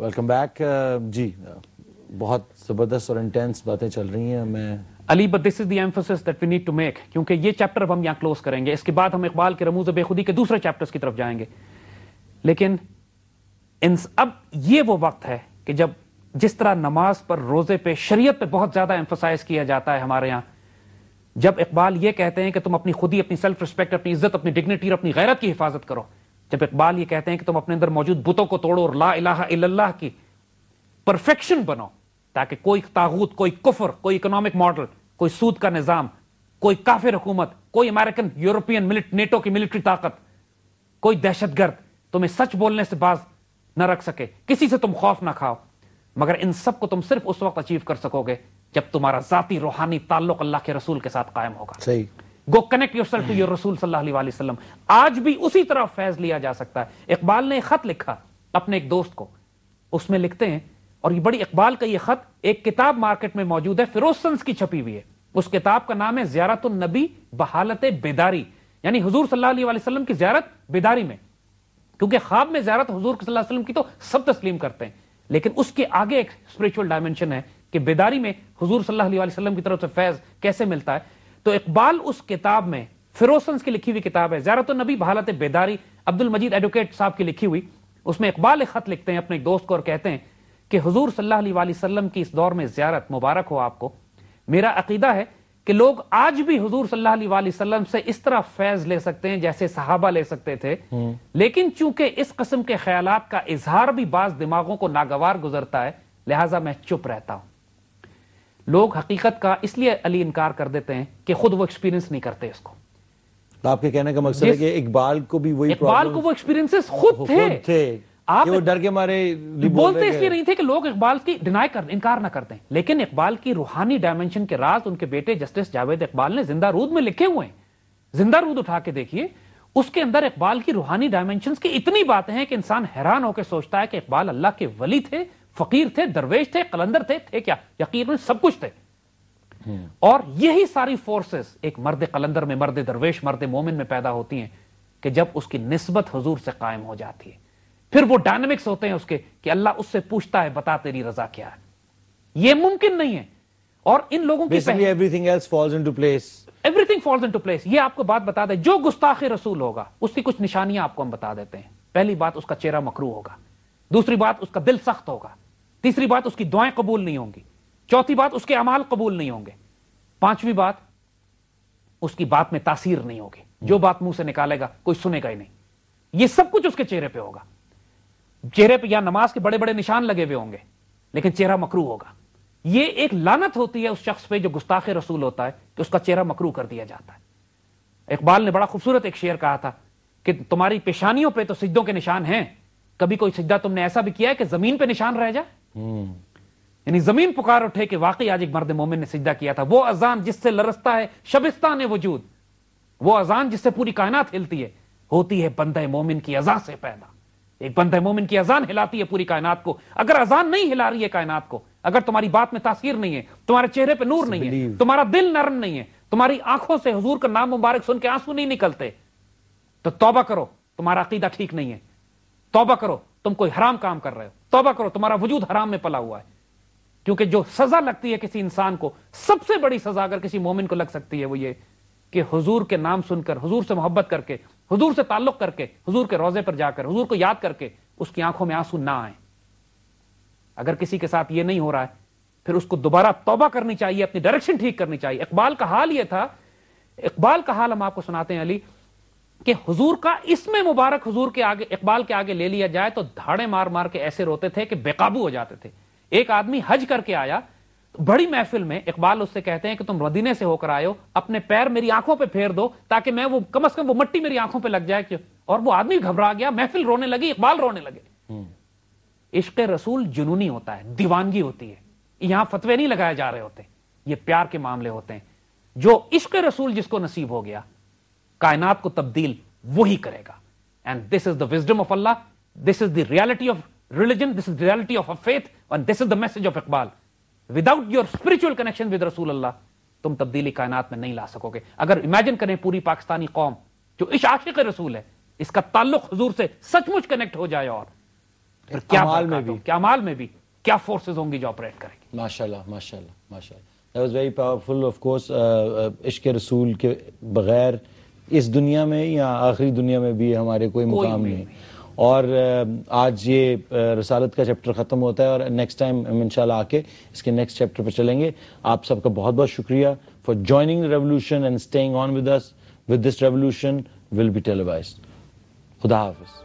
Welcome back. جی بہت زبردست اور انٹینس باتیں چل رہی ہیں. میں علی but this is the emphasis that we need to make, کیونکہ یہ چیپٹر اب ہم یہاں کلوز کریں گے. اس کے بعد ہم اقبال کے رموز بے خودی کے دوسرے چیپٹرز کی طرف جائیں گے. لیکن اب یہ وہ وقت ہے کہ جب جس طرح نماز پر، روزے پہ، شریعت پہ بہت زیادہ ایمفسائز کیا جاتا ہے ہمارے یہاں، جب اقبال یہ کہتے ہیں کہ تم اپنی خودی، اپنی سیلف ریسپیکٹ، اپنی عزت، اپنی ڈگنیٹی اور اپنی غیرت کی حفاظت کرو، جب اقبال یہ کہتے ہیں کہ تم اپنے اندر موجود بتوں کو توڑو اور لا الہ الا اللہ کی پرفیکشن بنو، تاکہ کوئی طاغوت، کوئی کفر، کوئی اکنامک ماڈل، کوئی سود کا نظام، کوئی کافر حکومت، کوئی امریکن، یورپین، نیٹو کی ملٹری طاقت، کوئی دہشت گرد تمہیں سچ بولنے سے باز نہ رکھ سکے، کسی سے تم خوف نہ کھاؤ. مگر ان سب کو تم صرف اس وقت اچیو کر سکو گے جب تمہارا ذاتی روحانی تعلق اللہ کے رسول کے ساتھ قائم ہوگا. صحیح. Go connect yourself to your رسول صلی اللہ علیہ وسلم. آج بھی اسی طرح فیض لیا جا سکتا ہے. اقبال نے ایک خط لکھا اپنے ایک دوست کو، اس میں لکھتے ہیں، اور یہ بڑی اقبال کا یہ خط ایک کتاب مارکیٹ میں موجود ہے، فیروز سنس کی چھپی ہوئی ہے. اس کتاب کا نام ہے زیارت النبی بحالت بیداری، یعنی حضور صلی اللہ علیہ وسلم کی زیارت بیداری میں. کیونکہ خواب میں زیارت حضور صلی اللہ علیہ وسلم کی تو سب تسلیم کرتے ہیں، لیکن اس کے آگے ایک اسپرچول ڈائمنشن ہے کہ بیداری میں حضور صلی اللہ علیہ وسلم کی طرف سے فیض کیسے ملتا ہے. تو اقبال اس کتاب میں، فیروز سنس کی لکھی ہوئی کتاب ہے زیارت النبی بحالت بیداری، عبد المجید ایڈوکیٹ صاحب کی لکھی ہوئی، اس میں اقبال ایک خط لکھتے ہیں اپنے ایک دوست کو اور کہتے ہیں کہ حضور صلی اللہ علیہ وسلم کی اس دور میں زیارت مبارک ہو آپ کو. میرا عقیدہ ہے کہ لوگ آج بھی حضور صلی اللہ علیہ وسلم سے اس طرح فیض لے سکتے ہیں جیسے صحابہ لے سکتے تھے، لیکن چونکہ اس قسم کے خیالات کا اظہار بھی بعض دماغوں کو ناگوار گزرتا ہے، لہٰذا میں چپ رہتا ہوں. لوگ حقیقت کا اس لیے علی انکار کر دیتے ہیں کہ خود وہ ایکسپیرینس نہیں کرتے اس کو. آپ کے کہنے کا مقصد ہے کہ اقبال کو بھی وہی اقبال کو وہ ایکسپیرینسز خود تھے. آپ وہ ڈر کے مارے بولتے اس لیے نہیں تھے کہ لوگ اقبال کی انکار نہ کرتے ہیں، لیکن اقبال کی روحانی ڈائمنشن کے راز ان کے بیٹے جسٹس جاوید اقبال نے زندہ رود میں لکھے ہوئے ہیں. زندہ رود اٹھا کے دیکھیے، اس کے اندر اقبال کی روحانی ڈائمنشنز کی اتنی باتیں ہیں کہ انسان حیران ہو کے سوچتا ہے کہ اقبال اللہ کے ولی تھے، فقیر تھے، درویش تھے، قلندر تھے کیا؟ یقیناً سب کچھ تھے. اور یہی ساری فورسز ایک مرد قلندر میں، مرد درویش، مرد مومن میں پیدا ہوتی ہیں کہ جب اس کی نسبت حضور سے قائم ہو جاتی ہے. پھر وہ ڈائنامکس ہوتے ہیں اس کے کہ اللہ اس سے پوچھتا ہے بتا تیری رضا کیا ہے. یہ ممکن نہیں ہے. اور ان لوگوں کی everything else falls into place. Everything falls into place. یہ آپ کو بات بتا دیں، جو گستاخ رسول ہوگا اس کی کچھ نشانیاں آپ کو ہم بتا دیتے ہیں. پہلی بات، اس کا چہرہ مکروہ ہوگا. دوسری بات، اس کا دل سخت ہوگا. تیسری بات، اس کی دعائیں قبول نہیں ہوں گی. چوتھی بات، اس کے اعمال قبول نہیں ہوں گے. پانچویں بات، اس کی بات میں تاثیر نہیں ہوگی. جو بات منہ سے نکالے گا کوئی سنے گا ہی نہیں. یہ سب کچھ اس کے چہرے پہ ہوگا. چہرے پہ یا نماز کے بڑے بڑے نشان لگے ہوئے ہوں گے لیکن چہرہ مکروہ ہوگا. یہ ایک لعنت ہوتی ہے اس شخص پہ جو گستاخ رسول ہوتا ہے کہ اس کا چہرہ مکروہ کر دیا جاتا ہے. اقبال نے بڑا خوبصورت ایک شعر کہا تھا کہ تمہاری پیشانیوں پہ تو سجدوں کے نشان ہیں، کبھی کوئی سجدہ تم نے ایسا بھی کیا ہے کہ زمین پہ نشان رہ جائے؟ یعنی زمین پکار اٹھے کہ واقعی آج ایک مرد مومن نے سجدہ کیا تھا. وہ اذان جس سے لرزتا ہے شبستان وجود، وہ اذان جس سے پوری کائنات ہلتی ہے، ہوتی ہے بندہ مومن کی اذان سے پیدا. ایک بندہ مومن کی اذان ہلاتی ہے پوری کائنات کو. اگر اذان نہیں ہلا رہی ہے کائنات کو، اگر تمہاری بات میں تاثیر نہیں ہے، تمہارے چہرے پہ نور نہیں ہے، تمہارا دل نرم نہیں ہے، تمہاری آنکھوں سے حضور کا نام مبارک سن کے آنسو نہیں نکلتے، تو توبہ کرو، تمہارا عقیدہ ٹھیک نہیں ہے. توبہ کرو، تم کوئی حرام کام کر رہے ہو. توبہ کرو، تمہارا وجود حرام میں پلا ہوا ہے. کیونکہ جو سزا لگتی ہے کسی انسان کو، سب سے بڑی سزا اگر کسی مومن کو لگ سکتی ہے وہ یہ کہ حضور کے نام سن کر، حضور سے محبت کر کے، حضور سے تعلق کر کے، حضور کے روزے پر جا کر، حضور کو یاد کر کے اس کی آنکھوں میں آنسو نہ آئیں. اگر کسی کے ساتھ یہ نہیں ہو رہا ہے پھر اس کو دوبارہ توبہ کرنی چاہیے، اپنی ڈائریکشن ٹھیک کرنی چاہیے. اقبال کا حال یہ تھا، اقبال کا حال ہم آپ کو سناتے ہیں علی، کہ حضور کا اس میں مبارک حضور کے آگے، اقبال کے آگے لے لیا جائے تو دھاڑے مار مار کے ایسے روتے تھے کہ بے قابو ہو جاتے تھے. ایک آدمی حج کر کے آیا بڑی محفل میں، اقبال اس سے کہتے ہیں کہ تم مدینے سے ہو کر آئے ہو، اپنے پیر میری آنکھوں پہ پھیر دو تاکہ میں وہ کم از کم وہ مٹی میری آنکھوں پہ لگ جائے. اور وہ آدمی گھبرا گیا، محفل رونے لگی، اقبال رونے لگے. عشق رسول جنونی ہوتا ہے، دیوانگی ہوتی ہے. یہاں فتوے نہیں لگائے جا رہے ہوتے، یہ پیار کے معاملے ہوتے ہیں. جو عشق رسول جس کو نصیب ہو گیا، کائنات کو تبدیل وہی کرے گا. And this is the wisdom of اللہ، this is the reality of religion, this is the reality of a faith, and this is the message of Iqbal. Without your spiritual connection with Rasul Allah, تم تبدیلی کائنات میں نہیں لا سکو گے. اگر imagine کریں پوری پاکستانی قوم جو عاشق رسول ہے، اس کا تعلق حضور سے سچ مچ کنیکٹ ہو جائے اور پھر کیا اعمال میں برکات بھی. ہوگی, کیا اعمال میں بھی کیا فورسز ہوں گی جو آپریٹ کریں گی. ماشاءاللہ ماشاءاللہ ماشاءاللہ. That was very powerful. Of course, عشق رسول کے بغیر اس دنیا میں یا آخری دنیا میں بھی ہمارے کوئی مقام نہیں. اور آج یہ رسالت کا چیپٹر ختم ہوتا ہے اور نیکسٹ ٹائم ہم انشاءاللہ آ کے اس کے نیکسٹ چیپٹر پہ چلیں گے. آپ سب کا بہت بہت شکریہ for joining the revolution and staying on with us. With this revolution will be televised. خدا حافظ.